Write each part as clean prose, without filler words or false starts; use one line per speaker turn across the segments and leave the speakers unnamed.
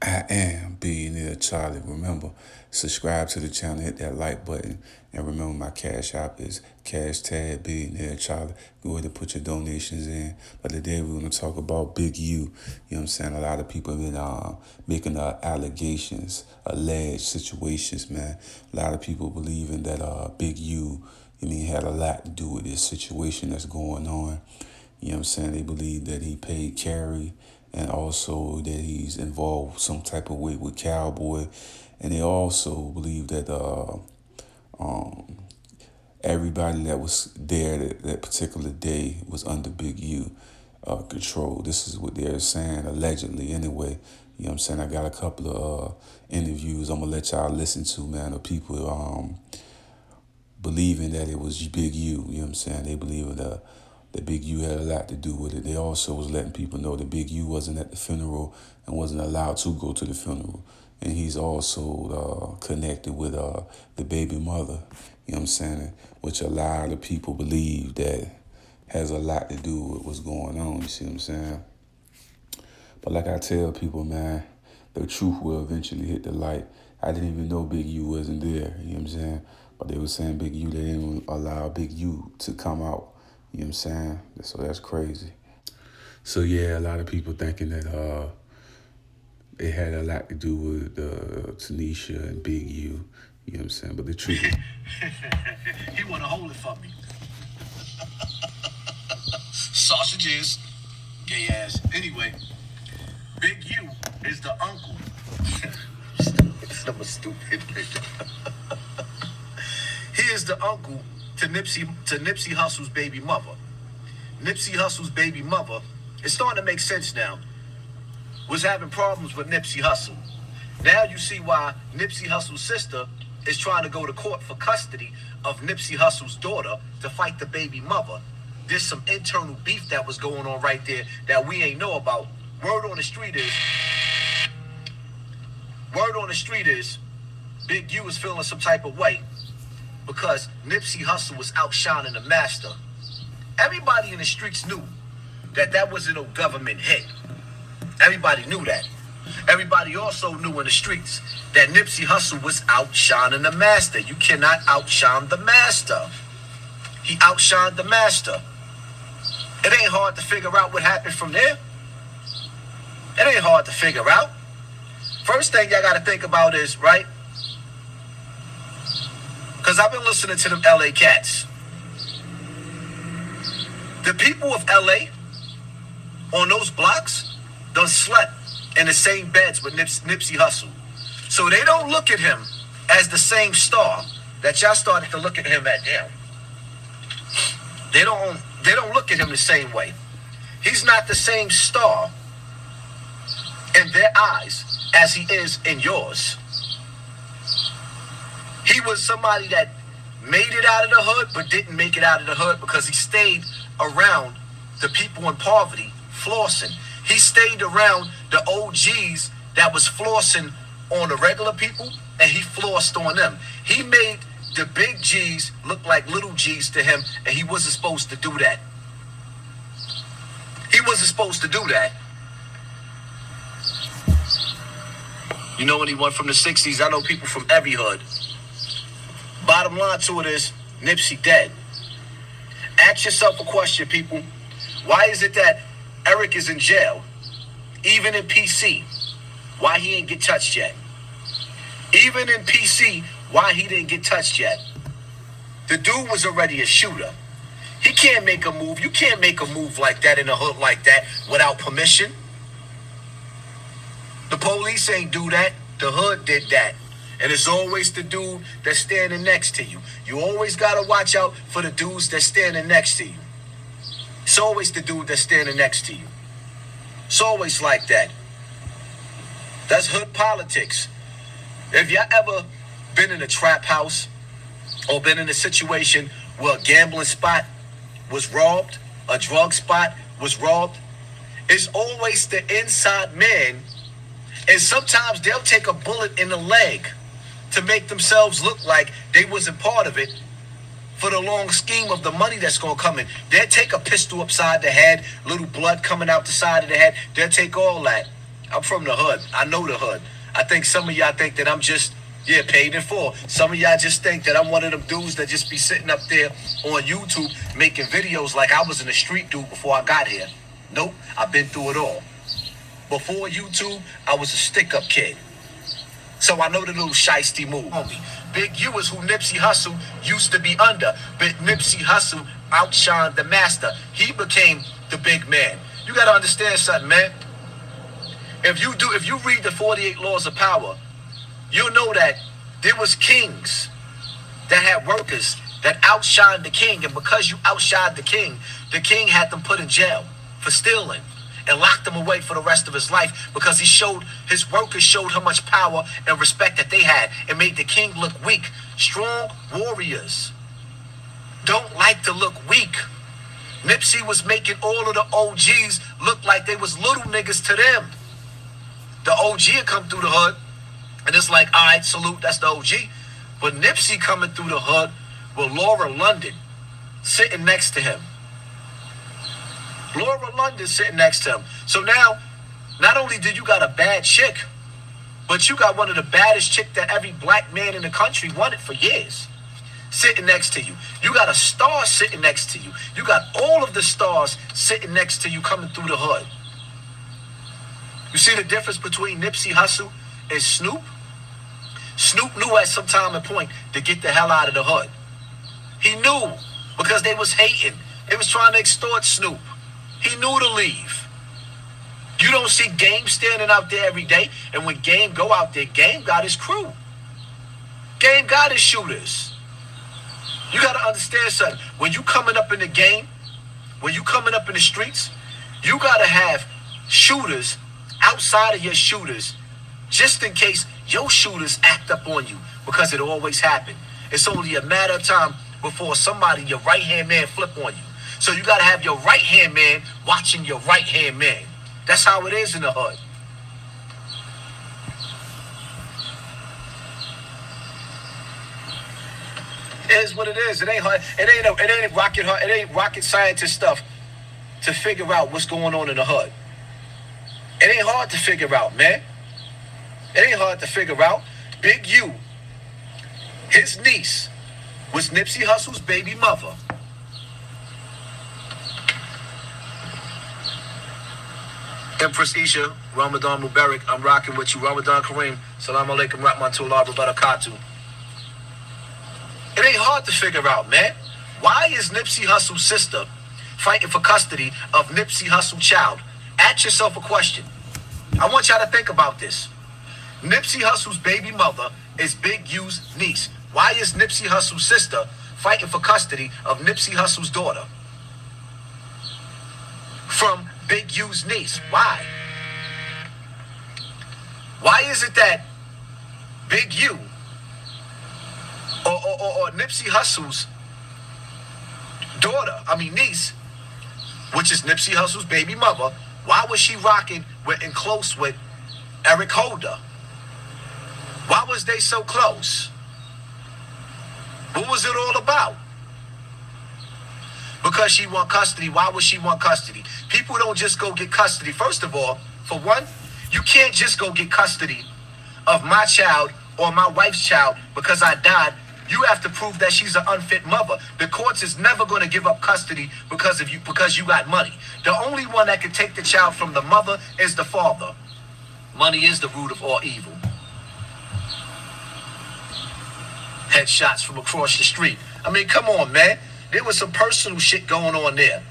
I am Billionaire Charlie. Remember, subscribe to the channel, hit that like button, and remember my cash app is #, Billionaire Charlie. Go ahead and put your donations in. But today we're going to talk about Big U. You know what I'm saying? A lot of people have been making allegations, alleged situations, man. A lot of people believing that Big U, had a lot to do with this situation that's going on. You know what I'm saying? They believe that he paid Carrie and also that he's involved some type of way with Cowboy. And they also believe that um, everybody that was there that particular day was under Big U control. This is what they're saying, allegedly, anyway. You know what I'm saying? I got a couple of interviews I'm going to let y'all listen to, man, of people believing that it was Big U. You know what I'm saying? They believe that Big U had a lot to do with it. They also was letting people know that Big U wasn't at the funeral and wasn't allowed to go to the funeral. And he's also connected with the baby mother, you know what I'm saying? Which a lot of people believe that has a lot to do with what's going on, you see what I'm saying? But like I tell people, man, the truth will eventually hit the light. I didn't even know Big U wasn't there, you know what I'm saying? But they were saying Big U, they didn't allow Big U to come out, you know what I'm saying? So that's crazy. So yeah, a lot of people thinking that it had a lot to do with Tanisha and Big U, you know what I'm saying? But the truth is,
He wanna hold it for me. Sausages, gay ass. Anyway, Big U is the uncle. I'm a stupid nigga. He is the uncle to Nipsey Hussle's baby mother. Nipsey Hussle's baby mother, it's starting to make sense now, was having problems with Nipsey Hussle. Now you see why Nipsey Hussle's sister is trying to go to court for custody of Nipsey Hussle's daughter to fight the baby mother. There's some internal beef that was going on right there that we ain't know about. Word on the street is Big U is feeling some type of way because Nipsey Hussle was outshining the master. Everybody in the streets knew that wasn't no government hit. Everybody knew that. Everybody also knew in the streets that Nipsey Hussle was outshining the master. You cannot outshine the master. He outshined the master. It ain't hard to figure out what happened from there. It ain't hard to figure out. First thing y'all got to think about is, right? Because I've been listening to them LA cats. The people of LA on those blocks done slept in the same beds with Nipsey Hussle. So they don't look at him as the same star that y'all started to look at him at now. They don't look at him the same way. He's not the same star in their eyes as he is in yours. He was somebody that made it out of the hood but didn't make it out of the hood because he stayed around the people in poverty flossing. He stayed around the OGs that was flossing on the regular people and he flossed on them. He made the big G's look like little G's to him, and he wasn't supposed to do that. He wasn't supposed to do that. You know, when he went from the 60s, I know people from every hood. Bottom line to it is, Nipsey dead. Ask yourself a question, people. Why is it that Eric is in jail? Even in PC, why he ain't get touched yet? Even in PC, why he didn't get touched yet? The dude was already a shooter. He can't make a move. You can't make a move like that in a hood like that without permission. The police ain't do that. The hood did that. And it's always the dude that's standing next to you. You always got to watch out for the dudes that's standing next to you. It's always the dude that's standing next to you. It's always like that. That's hood politics. If y'all ever been in a trap house or been in a situation where a gambling spot was robbed, a drug spot was robbed, it's always the inside man. And sometimes they'll take a bullet in the leg to make themselves look like they wasn't part of it for the long scheme of the money that's going to come in. They'll take a pistol upside the head, little blood coming out the side of the head. They'll take all that. I'm from the hood. I know the hood. I think some of y'all think that I'm just, yeah, paid in full. Some of y'all just think that I'm one of them dudes that just be sitting up there on YouTube making videos like I was in a street dude before I got here. Nope, I've been through it all. Before YouTube, I was a stick-up kid. So I know the little shiesty move. Homie, Big U is who Nipsey Hussle used to be under. But Nipsey Hussle outshined the master. He became the big man. You gotta understand something, man. If you read the 48 Laws of Power, you'll know that there was kings that had workers that outshined the king. And because you outshined the king had them put in jail for stealing and locked him away for the rest of his life because his workers showed how much power and respect that they had and made the king look weak. Strong warriors don't like to look weak. Nipsey was making all of the OGs look like they was little niggas to them. The OG had come through the hood, and it's like, all right, salute, that's the OG. But Nipsey coming through the hood with Laura London sitting next to him. Laura London sitting next to him. So now, not only did you got a bad chick, but you got one of the baddest chick that every black man in the country wanted for years sitting next to you. You got a star sitting next to you. You got all of the stars sitting next to you coming through the hood. You see the difference between Nipsey Hussle and Snoop? Snoop knew at some time and point to get the hell out of the hood. He knew because they was hating. They was trying to extort Snoop. He knew to leave. You don't see Game standing out there every day. And when Game go out there, Game got his crew. Game got his shooters. You got to understand something. When you coming up in the game, when you coming up in the streets, you got to have shooters outside of your shooters just in case your shooters act up on you, because it always happen. It's only a matter of time before somebody, your right-hand man, flip on you. So you got to have your right-hand man watching your right-hand man. That's how it is in the hood. It is what it is. It ain't hard. It ain't rocket scientist stuff to figure out what's going on in the hood. It ain't hard to figure out, man. It ain't hard to figure out. Big U, his niece, was Nipsey Hussle's baby mother. Empress Isha, Ramadan Mubarak, I'm rocking with you. Ramadan Kareem, Salam Alaikum, Rahmatullah, Barakatuh. It ain't hard to figure out, man. Why is Nipsey Hussle's sister fighting for custody of Nipsey Hussle's child? Ask yourself a question. I want y'all to think about this. Nipsey Hussle's baby mother is Big U's niece. Why is Nipsey Hussle's sister fighting for custody of Nipsey Hussle's daughter from Big U's niece? Why? Why is it that Big U or Nipsey Hussle's niece, which is Nipsey Hussle's baby mother, why was she rocking with and close with Eric Holder? Why was they so close? What was it all about? Because she want custody. Why would she want custody? People don't just go get custody. First of all, for one, you can't just go get custody of my child or my wife's child because I died. You have to prove that she's an unfit mother. The courts is never going to give up custody because you got money. The only one that can take the child from the mother is the father. Money is the root of all evil. Headshots from across the street. I mean, come on, man. There was some personal shit going on there.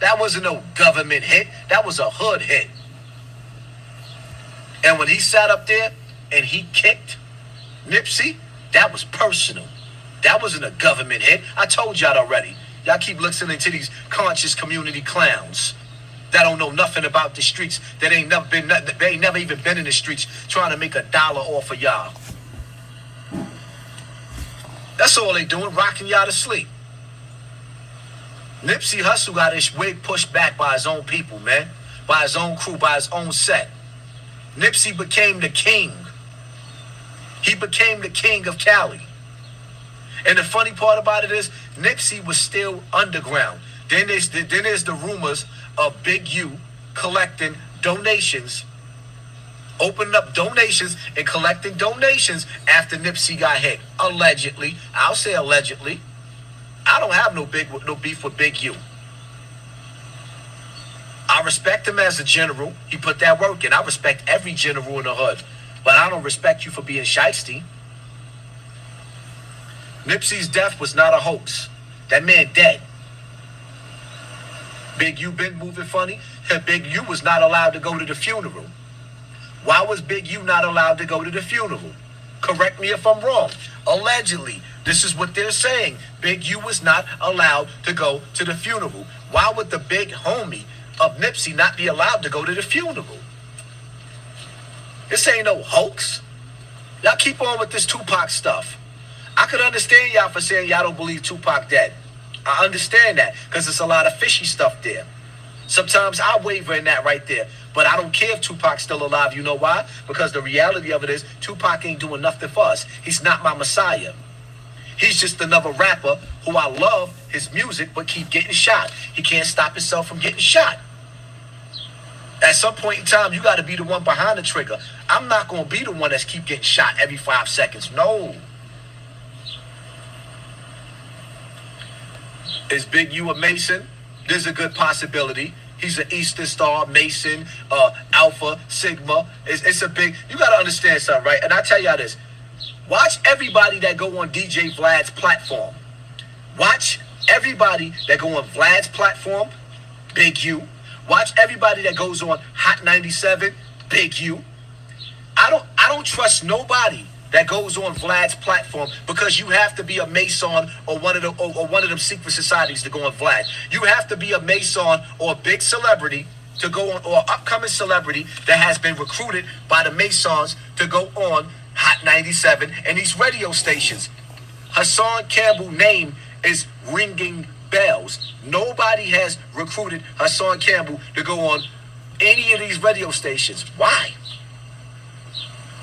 That wasn't no government hit. That was a hood hit. And when he sat up there and he kicked Nipsey, that was personal. That wasn't a government hit. I told y'all already. Y'all keep listening to these conscious community clowns that don't know nothing about the streets, that ain't never even been in the streets trying to make $1 off of y'all. That's all they doing, rocking y'all to sleep. Nipsey Hussle got his wig pushed back by his own people, man. By his own crew, by his own set. Nipsey became the king. He became the king of Cali. And the funny part about it is, Nipsey was still underground. Then there's the rumors of Big U collecting donations Opening up donations and collecting donations after Nipsey got hit. Allegedly. I'll say allegedly. I don't have no beef with Big U. I respect him as a general. He put that work in. I respect every general in the hood. But I don't respect you for being shiesty. Nipsey's death was not a hoax. That man dead. Big U been moving funny. Big U was not allowed to go to the funeral. Why was Big U not allowed to go to the funeral? Correct me if I'm wrong. Allegedly, this is what they're saying. Big U was not allowed to go to the funeral. Why would the big homie of Nipsey not be allowed to go to the funeral? This ain't no hoax. Y'all keep on with this Tupac stuff. I could understand y'all for saying y'all don't believe Tupac dead. I understand that because there's a lot of fishy stuff there. Sometimes I waver in that right there. But I don't care if Tupac's still alive. You know why? Because the reality of it is Tupac ain't doing nothing for us. He's not my messiah. He's just another rapper who I love his music but keep getting shot. He can't stop himself from getting shot. At some point in time, you got to be the one behind the trigger. I'm not going to be the one that's keep getting shot every 5 seconds. No. Is Big U a Mason? There's a good possibility. He's an Eastern Star, Mason, Alpha, Sigma. It's a big... You got to understand something, right? And I tell y'all this. Watch everybody that go on DJ Vlad's platform. Watch everybody that go on Vlad's platform, Big U. Watch everybody that goes on Hot 97, Big U. I don't trust nobody that goes on Vlad's platform because you have to be a Mason or one of them secret societies to go on Vlad. You have to be a Mason or a big celebrity to go on, or upcoming celebrity that has been recruited by the Masons to go on Hot 97 and these radio stations. Hassan Campbell's name is ringing bells. Nobody has recruited Hassan Campbell to go on any of these radio stations. Why?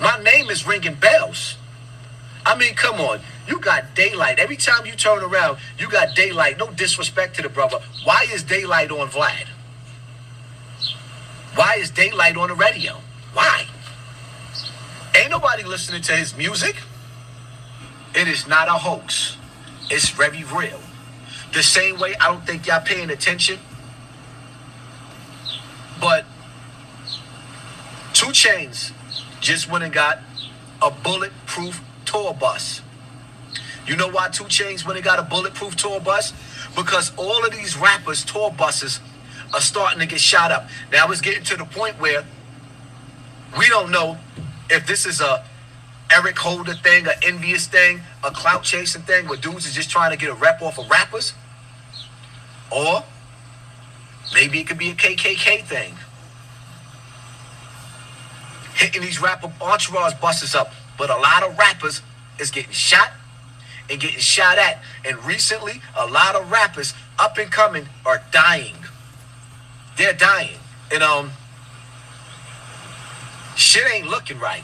My name is ringing bells. I mean, come on. You got Daylight. Every time you turn around, you got Daylight. No disrespect to the brother. Why is Daylight on Vlad? Why is Daylight on the radio? Why? Ain't nobody listening to his music. It is not a hoax. It's very real. The same way I don't think y'all paying attention. But 2 Chainz just went and got a bulletproof tour bus. You know why 2 Chainz went and got a bulletproof tour bus? Because all of these rappers' tour buses are starting to get shot up. Now it's getting to the point where we don't know if this is a Eric Holder thing, an envious thing, a clout chasing thing where dudes is just trying to get a rep off of rappers. Or maybe it could be a KKK thing. Hitting these rapper entourage buses up. But a lot of rappers is getting shot and getting shot at. And recently, a lot of rappers up and coming are dying. They're dying. And shit ain't looking right.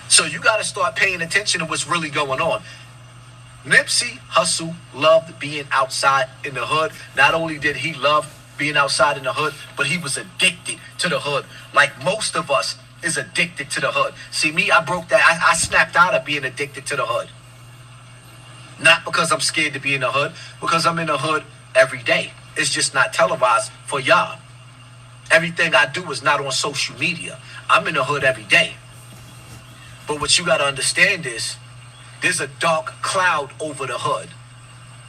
So you got to start paying attention to what's really going on. Nipsey Hussle loved being outside in the hood. Not only did he love being outside in the hood, but he was addicted to the hood. Like most of us is addicted to the hood. See, me, I broke that. I snapped out of being addicted to the hood. Not because I'm scared to be in the hood, because I'm in the hood every day. It's just not televised for y'all. Everything I do is not on social media. I'm in the hood every day. But what you got to understand is there's a dark cloud over the hood.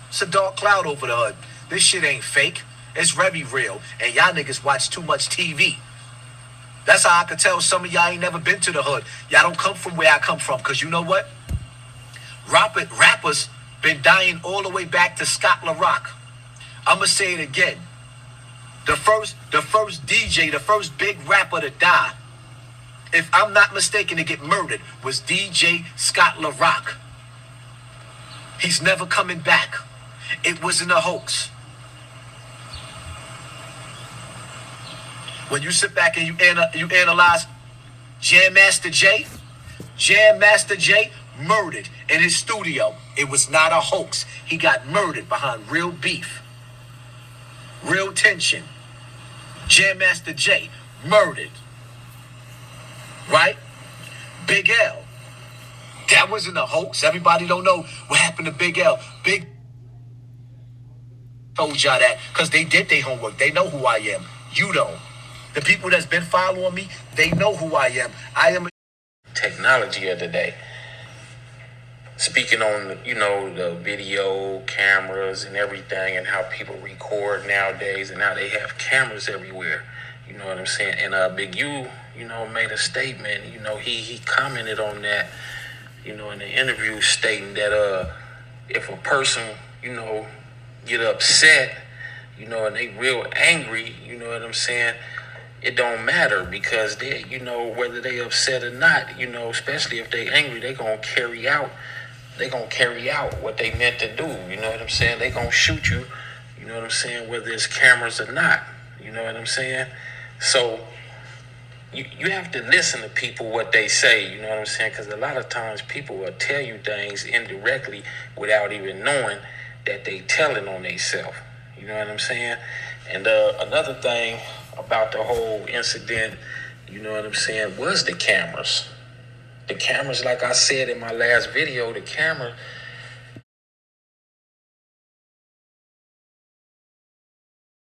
It's a dark cloud over the hood. This shit ain't fake. It's very real. And y'all niggas watch too much TV. That's how I could tell some of y'all ain't never been to the hood. Y'all don't come from where I come from. Because you know what? Rappers been dying all the way back to Scott LaRock. I'm going to say it again. The first DJ, the first big rapper to die, if I'm not mistaken, to get murdered, was DJ Scott LaRock. He's never coming back. It wasn't a hoax. When you sit back and you analyze Jam Master Jay murdered in his studio. It was not a hoax. He got murdered behind real beef, real tension. Jam Master Jay murdered. right? Big L. That wasn't a hoax. Everybody don't know what happened to Big L. Big told y'all that because they did their homework. They know who I am. You don't. The people that's been following me, they know who I am. I am technology of the day. Speaking on, the video cameras and everything and how people record nowadays and now they have cameras everywhere. You know what I'm saying? And Big U, made a statement. He commented on that, in the interview stating that if a person, get upset, and they real angry, you know what I'm saying? It don't matter because they, whether they upset or not, especially if they angry, they gonna carry out what they meant to do. You know what I'm saying? They gonna shoot you, you know what I'm saying, whether it's cameras or not. You know what I'm saying? So you have to listen to people what they say, you know what I'm saying? Because a lot of times people will tell you things indirectly without even knowing that they telling on themselves. You know what I'm saying? And another thing about the whole incident, you know what I'm saying, was the cameras. The cameras, like I said in my last video, the camera